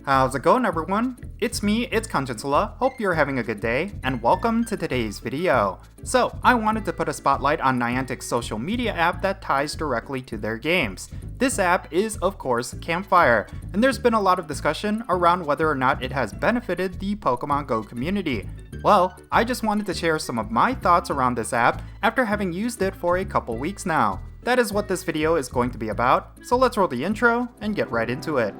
How's it going, everyone? It's me, it's Jinsula. Hope you're having a good day, and welcome to today's video. So, I wanted to put a spotlight on Niantic's social media app that ties directly to their games. This app is, of course, Campfire, and there's been a lot of discussion around whether or not it has benefited the Pokémon Go community. Well, I just wanted to share some of my thoughts around this app after having used it for a couple weeks now. That is what this video is going to be about, so let's roll the intro and get right into it.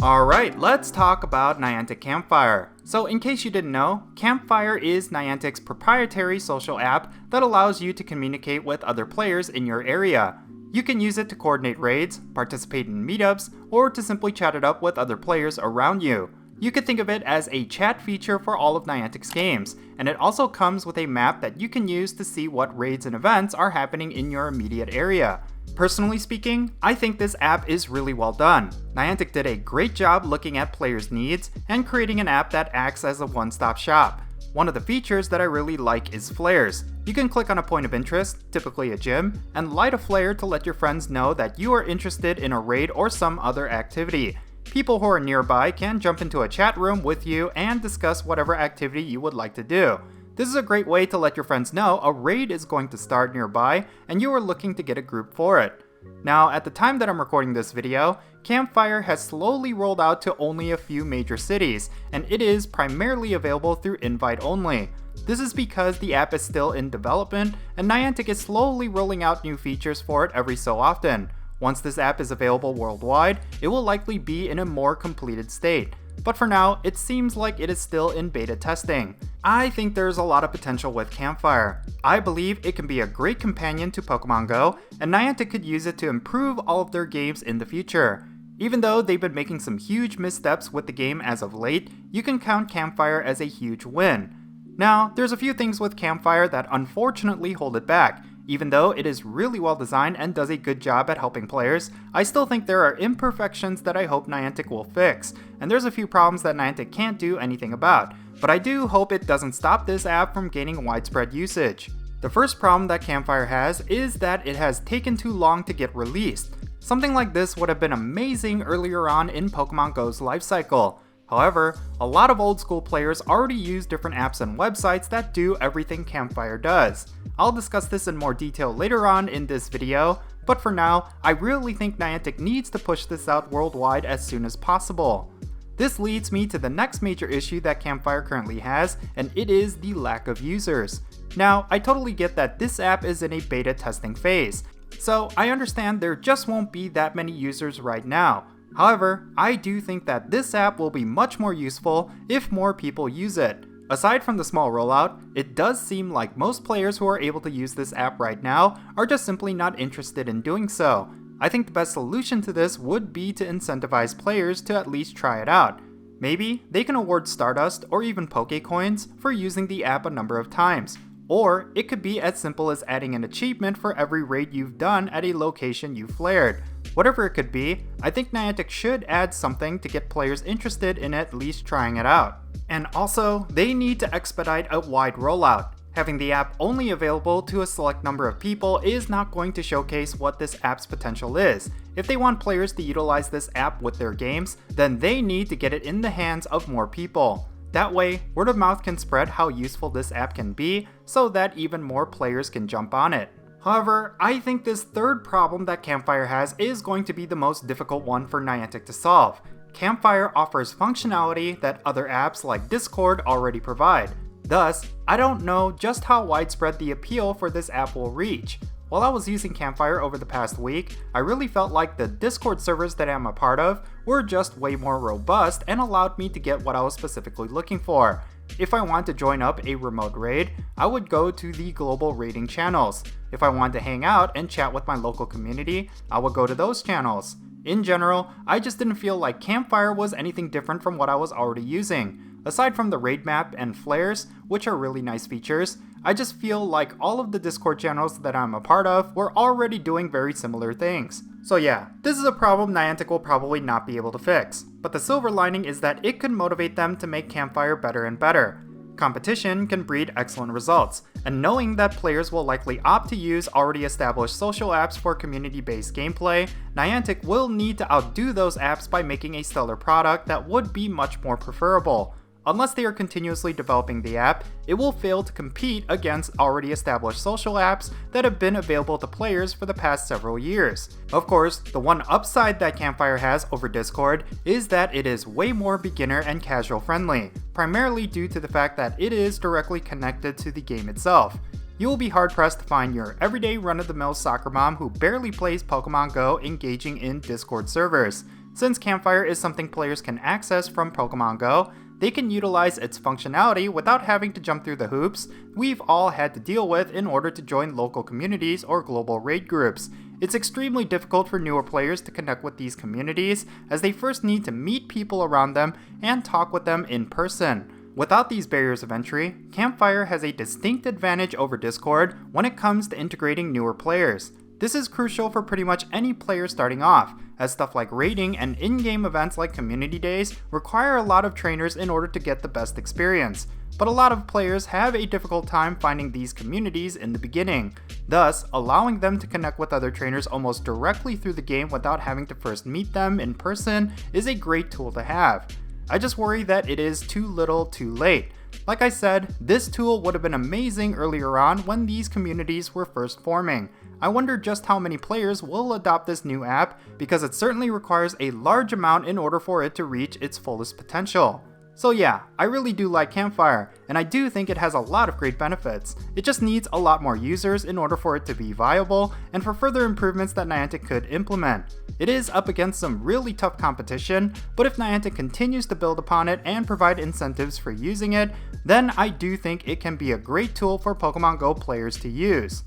Alright, let's talk about Niantic Campfire. So in case you didn't know, Campfire is Niantic's proprietary social app that allows you to communicate with other players in your area. You can use it to coordinate raids, participate in meetups, or to simply chat it up with other players around you. You could think of it as a chat feature for all of Niantic's games, and it also comes with a map that you can use to see what raids and events are happening in your immediate area. Personally speaking, I think this app is really well done. Niantic did a great job looking at players' needs and creating an app that acts as a one-stop shop. One of the features that I really like is flares. You can click on a point of interest, typically a gym, and light a flare to let your friends know that you are interested in a raid or some other activity. People who are nearby can jump into a chat room with you and discuss whatever activity you would like to do. This is a great way to let your friends know a raid is going to start nearby and you are looking to get a group for it. Now, at the time that I'm recording this video, Campfire has slowly rolled out to only a few major cities, and it is primarily available through invite only. This is because the app is still in development, and Niantic is slowly rolling out new features for it every so often. Once this app is available worldwide, it will likely be in a more completed state. But for now, it seems like it is still in beta testing. I think there's a lot of potential with Campfire. I believe it can be a great companion to Pokémon Go, and Niantic could use it to improve all of their games in the future. Even though they've been making some huge missteps with the game as of late, you can count Campfire as a huge win. Now, there's a few things with Campfire that unfortunately hold it back. Even though it is really well designed and does a good job at helping players, I still think there are imperfections that I hope Niantic will fix, and there's a few problems that Niantic can't do anything about, but I do hope it doesn't stop this app from gaining widespread usage. The first problem that Campfire has is that it has taken too long to get released. Something like this would have been amazing earlier on in Pokémon Go's lifecycle. However, a lot of old school players already use different apps and websites that do everything Campfire does. I'll discuss this in more detail later on in this video, but for now, I really think Niantic needs to push this out worldwide as soon as possible. This leads me to the next major issue that Campfire currently has, and it is the lack of users. Now, I totally get that this app is in a beta testing phase, so I understand there just won't be that many users right now. However, I do think that this app will be much more useful if more people use it. Aside from the small rollout, it does seem like most players who are able to use this app right now are just simply not interested in doing so. I think the best solution to this would be to incentivize players to at least try it out. Maybe they can award Stardust or even Pokecoins for using the app a number of times. Or it could be as simple as adding an achievement for every raid you've done at a location you flared. Whatever it could be, I think Niantic should add something to get players interested in at least trying it out. And also, they need to expedite a wide rollout. Having the app only available to a select number of people is not going to showcase what this app's potential is. If they want players to utilize this app with their games, then they need to get it in the hands of more people. That way, word of mouth can spread how useful this app can be, so that even more players can jump on it. However, I think this third problem that Campfire has is going to be the most difficult one for Niantic to solve. Campfire offers functionality that other apps like Discord already provide. Thus, I don't know just how widespread the appeal for this app will reach. While I was using Campfire over the past week, I really felt like the Discord servers that I'm a part of were just way more robust and allowed me to get what I was specifically looking for. If I want to join up a remote raid, I would go to the global raiding channels. If I want to hang out and chat with my local community, I would go to those channels. In general, I just didn't feel like Campfire was anything different from what I was already using. Aside from the raid map and flares, which are really nice features, I just feel like all of the Discord channels that I'm a part of were already doing very similar things. So yeah, this is a problem Niantic will probably not be able to fix, but the silver lining is that it could motivate them to make Campfire better and better. Competition can breed excellent results, and knowing that players will likely opt to use already established social apps for community-based gameplay, Niantic will need to outdo those apps by making a stellar product that would be much more preferable. Unless they are continuously developing the app, it will fail to compete against already established social apps that have been available to players for the past several years. Of course, the one upside that Campfire has over Discord is that it is way more beginner and casual friendly, primarily due to the fact that it is directly connected to the game itself. You will be hard-pressed to find your everyday run-of-the-mill soccer mom who barely plays Pokémon Go engaging in Discord servers. Since Campfire is something players can access from Pokémon Go, they can utilize its functionality without having to jump through the hoops we've all had to deal with in order to join local communities or global raid groups. It's extremely difficult for newer players to connect with these communities, as they first need to meet people around them and talk with them in person. Without these barriers of entry, Campfire has a distinct advantage over Discord when it comes to integrating newer players. This is crucial for pretty much any player starting off, as stuff like raiding and in-game events like community days require a lot of trainers in order to get the best experience. But a lot of players have a difficult time finding these communities in the beginning. Thus, allowing them to connect with other trainers almost directly through the game without having to first meet them in person is a great tool to have. I just worry that it is too little too late. Like I said, this tool would have been amazing earlier on when these communities were first forming. I wonder just how many players will adopt this new app, because it certainly requires a large amount in order for it to reach its fullest potential. So yeah, I really do like Campfire, and I do think it has a lot of great benefits. It just needs a lot more users in order for it to be viable, and for further improvements that Niantic could implement. It is up against some really tough competition, but if Niantic continues to build upon it and provide incentives for using it, then I do think it can be a great tool for Pokémon Go players to use.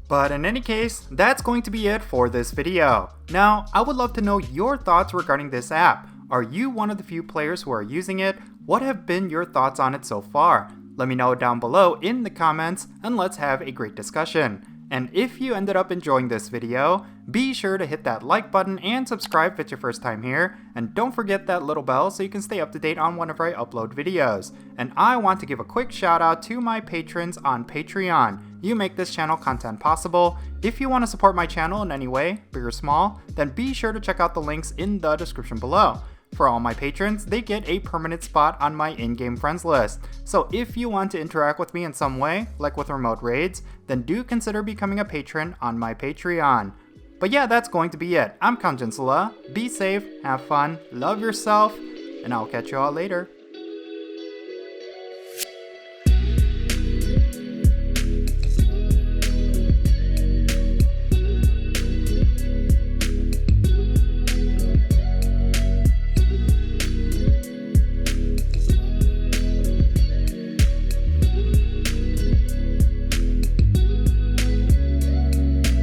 But in any case, that's going to be it for this video. Now, I would love to know your thoughts regarding this app. Are you one of the few players who are using it? What have been your thoughts on it so far? Let me know down below in the comments, and let's have a great discussion. And if you ended up enjoying this video, be sure to hit that like button and subscribe if it's your first time here, and don't forget that little bell so you can stay up to date on whenever I upload videos. And I want to give a quick shout out to my patrons on Patreon. You make this channel content possible. If you want to support my channel in any way, big or small, then be sure to check out the links in the description below. For all my patrons, they get a permanent spot on my in-game friends list. So if you want to interact with me in some way, like with remote raids, then do consider becoming a patron on my Patreon. But yeah, that's going to be it. I'm Jinsula. Be safe, have fun, love yourself, and I'll catch you all later.